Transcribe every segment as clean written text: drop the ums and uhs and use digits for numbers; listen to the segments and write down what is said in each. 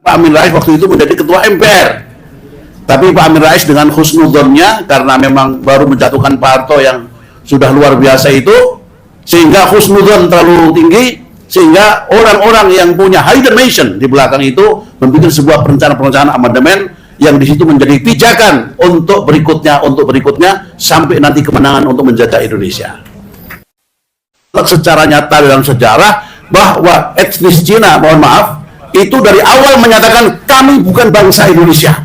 Pak Amin Rais waktu itu menjadi ketua MPR. Tapi Pak Amin Rais dengan husnudzonnya, karena memang baru menjatuhkan Pak Harto yang sudah luar biasa itu, sehingga husnudzon terlalu tinggi, sehingga orang-orang yang punya hidden mission di belakang itu membuat sebuah perencanaan amandemen yang di situ menjadi pijakan untuk berikutnya sampai nanti kemenangan untuk menjajah Indonesia. Secara nyata dalam sejarah bahwa etnis Cina, mohon maaf, itu dari awal menyatakan kami bukan bangsa Indonesia.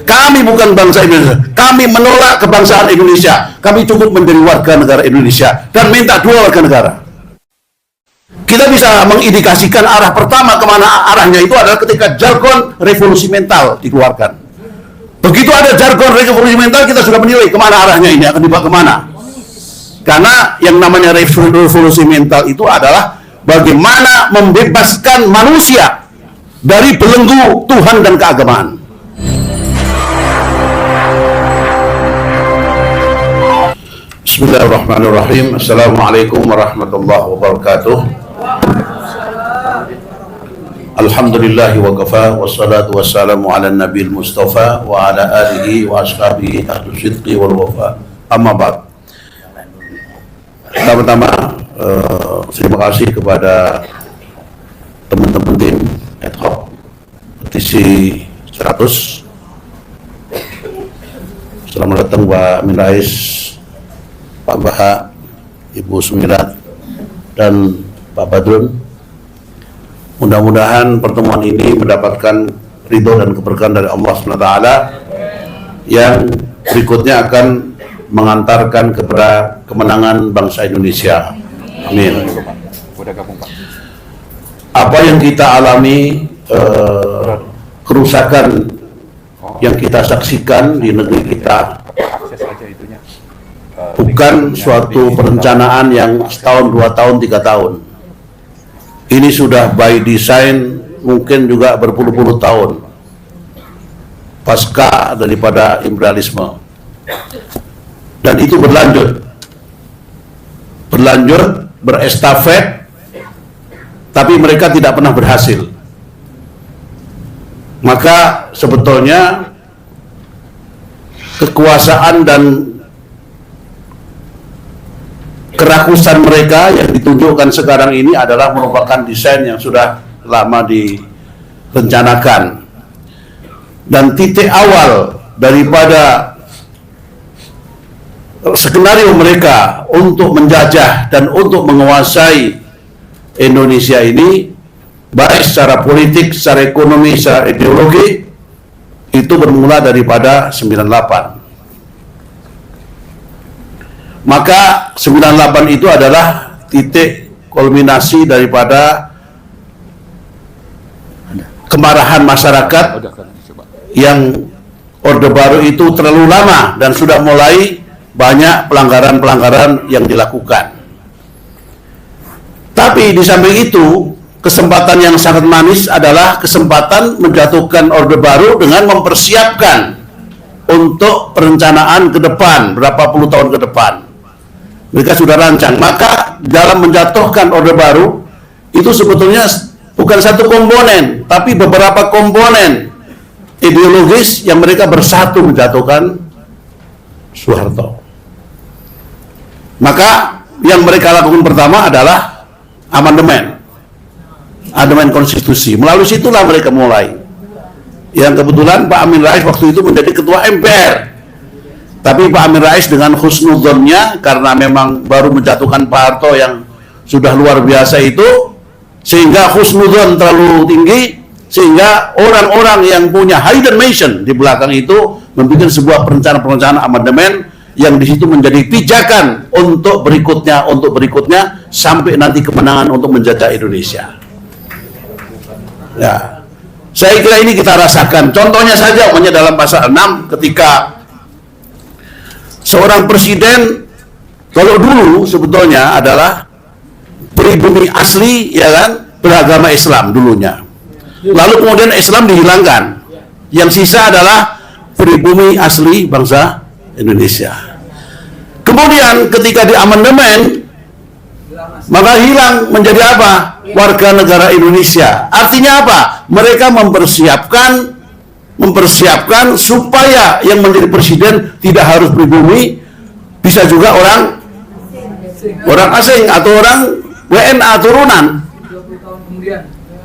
Kami bukan bangsa Indonesia. Kami menolak kebangsaan Indonesia. Kami cukup menjadi warga negara Indonesia dan minta 2 warga negara. Kita bisa mengindikasikan arah pertama kemana arahnya itu adalah ketika jargon revolusi mental dikeluarkan. Begitu ada jargon revolusi mental, kita sudah menilai kemana arahnya ini akan dibawa kemana. Karena yang namanya revolusi mental itu adalah bagaimana membebaskan manusia dari belenggu Tuhan dan keagamaan. Bismillahirrahmanirrahim. Assalamualaikum warahmatullahi wabarakatuh. Alhamdulillahi wa kafa, wassalatu wassalamu ala nabil mustafa wa ala alihi wa ashabihi ahlu sidqi wal wafa. Amma ba'd. Pertama-tama terima kasih kepada teman-teman tim ad hoc petisi 100. Selamat datang Pak Amin Rais, Pak Baha, Ibu Sumirat, dan Pak Badrun. Mudah-mudahan pertemuan ini mendapatkan ridho dan keberkahan dari Allah SWT yang berikutnya akan mengantarkan kepada kemenangan bangsa Indonesia. Amin. Apa yang kita alami, kerusakan yang kita saksikan di negeri kita bukan suatu perencanaan yang setahun, 2 tahun, 3 tahun. Ini sudah by design, mungkin juga berpuluh-puluh tahun pasca daripada imperialisme. Dan itu berlanjut, berestafet, tapi mereka tidak pernah berhasil. Maka sebetulnya kekuasaan dan kerakusan mereka yang ditunjukkan sekarang ini adalah merupakan desain yang sudah lama direncanakan. Dan titik awal daripada skenario mereka untuk menjajah dan untuk menguasai Indonesia ini, baik secara politik, secara ekonomi, secara ideologi, itu bermula daripada 98. Maka 98 itu adalah titik kulminasi daripada kemarahan masyarakat yang Orde Baru itu terlalu lama dan sudah mulai banyak pelanggaran-pelanggaran yang dilakukan. Tapi di samping itu, kesempatan yang sangat manis adalah kesempatan menjatuhkan Orde Baru dengan mempersiapkan untuk perencanaan ke depan, berapa puluh tahun ke depan. Mereka sudah rancang. Maka dalam menjatuhkan Orde Baru itu sebetulnya bukan satu komponen, tapi beberapa komponen ideologis yang mereka bersatu menjatuhkan Soeharto. Maka yang mereka lakukan pertama adalah amandemen konstitusi. Melalui situlah mereka mulai. Yang kebetulan Pak Amin Rais waktu itu menjadi ketua MPR. Tapi Pak Amin Rais dengan husnudzonnya, karena memang baru menjatuhkan Pak Harto yang sudah luar biasa itu, sehingga husnudzon terlalu tinggi, sehingga orang-orang yang punya hidden mission di belakang itu membuat sebuah perencanaan amandemen yang di situ menjadi pijakan untuk berikutnya sampai nanti kemenangan untuk menjajah Indonesia. Ya, saya kira ini kita rasakan. Contohnya saja, dalam pasal 6 ketika seorang presiden, kalau dulu sebetulnya adalah pribumi asli, ya kan, beragama Islam dulunya. Lalu kemudian Islam dihilangkan. Yang sisa adalah pribumi asli bangsa Indonesia. Kemudian ketika di amandemen maka hilang menjadi apa? Warga negara Indonesia. Artinya apa? Mereka mempersiapkan supaya yang menjadi presiden tidak harus pribumi, bisa juga orang asing atau orang WNA turunan.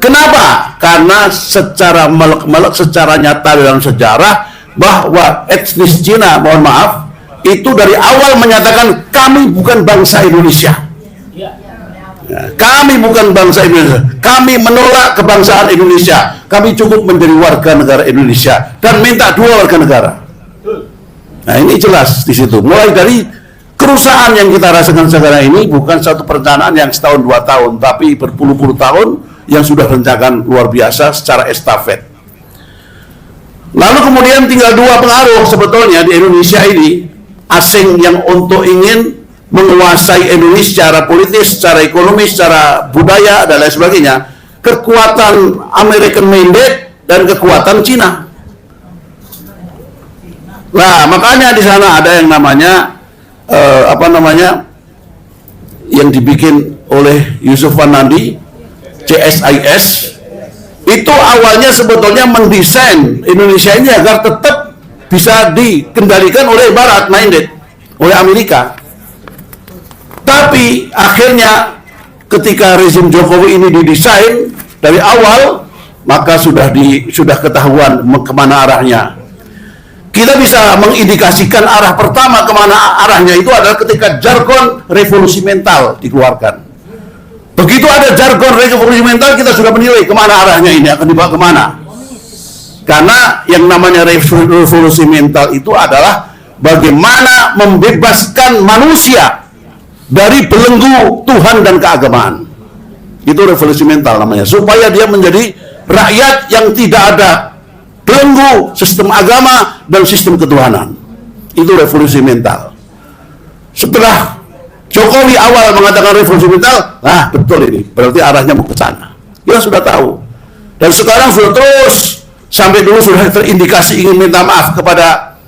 Kenapa? Karena secara melek-melek, secara nyata dalam sejarah bahwa etnis Cina, mohon maaf, itu dari awal menyatakan kami bukan bangsa Indonesia. Kami bukan bangsa Indonesia. Kami menolak kebangsaan Indonesia. Kami cukup menjadi warga negara Indonesia dan minta 2 warga negara. Nah, ini jelas di situ. Mulai dari kerusakan yang kita rasakan sekarang ini bukan satu perencanaan yang setahun 2 tahun, tapi berpuluh-puluh tahun yang sudah rencanakan luar biasa secara estafet. Lalu kemudian tinggal 2 pengaruh sebetulnya di Indonesia ini, asing yang untuk ingin menguasai Indonesia secara politis, secara ekonomi, secara budaya dan lain sebagainya. Kekuatan American Mandate dan kekuatan Cina. Nah, makanya di sana ada yang namanya yang dibikin oleh Yusuf Wanandi, CSIS. Itu awalnya sebetulnya mendesain Indonesia ini agar tetap bisa dikendalikan oleh Barat minded, oleh Amerika. Tapi akhirnya ketika rezim Jokowi ini didesain dari awal, maka sudah ketahuan kemana arahnya. Kita bisa mengindikasikan arah pertama kemana arahnya itu adalah ketika jargon revolusi mental dikeluarkan. Begitu ada jargon revolusi mental, kita sudah menilai kemana arahnya ini akan dibawa kemana. Karena yang namanya revolusi mental itu adalah bagaimana membebaskan manusia dari belenggu Tuhan dan keagamaan. Itu revolusi mental namanya, supaya dia menjadi rakyat yang tidak ada belenggu sistem agama dan sistem ketuhanan. Itu revolusi mental. Setelah Jokowi awal mengatakan revolusi mental, nah betul ini, berarti arahnya mau ke sana. Kita sudah tahu. Dan sekarang sudah terus, sampai dulu sudah terindikasi ingin minta maaf kepada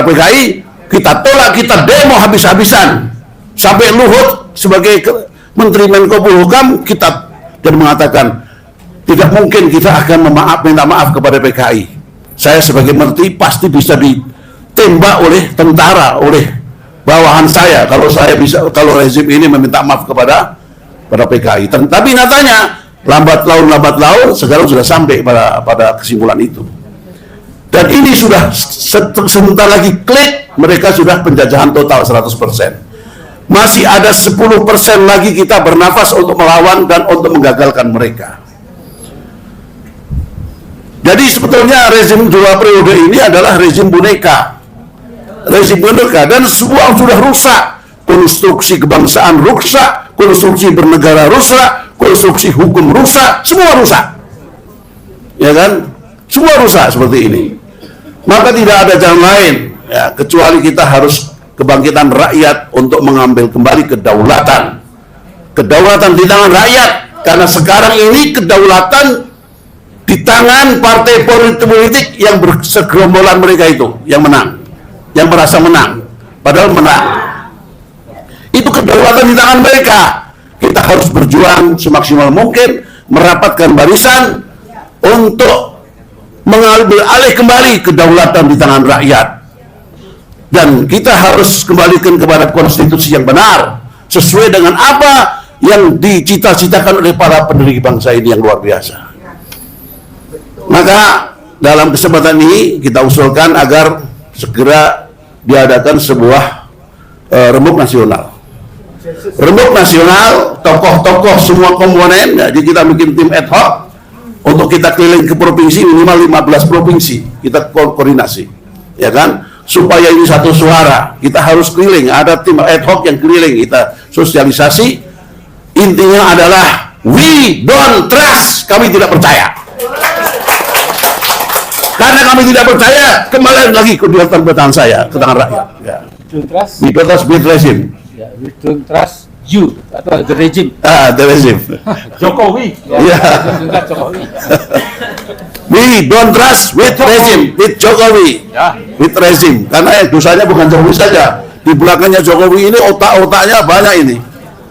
PKI. Kita tolak, kita demo habis-habisan. Sampai Luhut sebagai Menteri Menko Polhukam kita dan mengatakan tidak mungkin kita akan minta maaf kepada PKI. Saya sebagai menteri pasti bisa ditembak oleh tentara, oleh bawahan saya kalau rezim ini meminta maaf kepada PKI. Tapi nyatanya lambat laun sekarang sudah sampai pada kesimpulan itu. Dan ini sudah sebentar lagi klik, mereka sudah penjajahan total 100%. Masih ada 10% lagi kita bernafas untuk melawan dan untuk menggagalkan mereka. Jadi sebetulnya rezim 2 periode ini adalah rezim boneka. Rezim boneka, dan semua sudah rusak. Konstruksi kebangsaan rusak, konstruksi bernegara rusak, konstruksi hukum rusak, semua rusak. Ya kan? Semua rusak seperti ini. Maka tidak ada jalan lain ya, kecuali kita harus kebangkitan rakyat untuk mengambil kembali kedaulatan. Kedaulatan di tangan rakyat, karena sekarang ini kedaulatan di tangan partai politik yang bersegerombolan mereka itu yang menang, yang merasa menang, padahal menang. Itu kedaulatan di tangan mereka. Kita harus berjuang semaksimal mungkin, merapatkan barisan untuk mengambil alih kembali kedaulatan di tangan rakyat. Dan kita harus kembalikan kepada konstitusi yang benar, sesuai dengan apa yang dicita-citakan oleh para pendiri bangsa ini yang luar biasa. Maka dalam kesempatan ini kita usulkan agar segera diadakan sebuah rembuk nasional. Rembuk nasional, tokoh-tokoh semua komponen, jadi kita bikin tim ad hoc untuk kita keliling ke provinsi, minimal 15 provinsi kita koordinasi, ya kan, supaya ini satu suara. Kita harus keliling, ada tim ad hoc yang keliling, kita sosialisasi. Intinya adalah we don't trust, kami tidak percaya. Karena kami tidak percaya, kembali lagi ke tangan saya, ke tangan rakyat ya. We don't trust with regime. We don't trust you atau the regime. The regime. Jokowi. Ya. Jokowi. We don't trust with regime, with Jokowi, with regime. Karena dosanya bukan Jokowi saja. Di belakangnya Jokowi ini otak-otaknya banyak ini.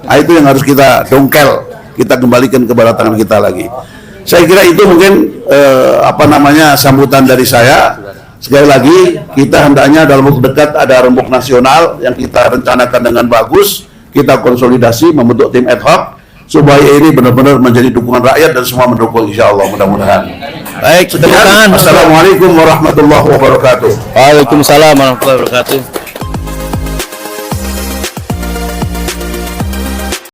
Nah, itu yang harus kita dongkel, kita kembalikan kepada tangan kita lagi. Saya kira itu mungkin sambutan dari saya. Sekali lagi, kita hendaknya dalam waktu dekat ada rembuk nasional yang kita rencanakan dengan bagus. Kita konsolidasi, membentuk tim ad hoc supaya ini benar-benar menjadi dukungan rakyat dan semua mendukung, insya Allah, mudah-mudahan. Baik, tepuk tangan. Assalamualaikum warahmatullahi wabarakatuh. Waalaikumsalam warahmatullahi wabarakatuh.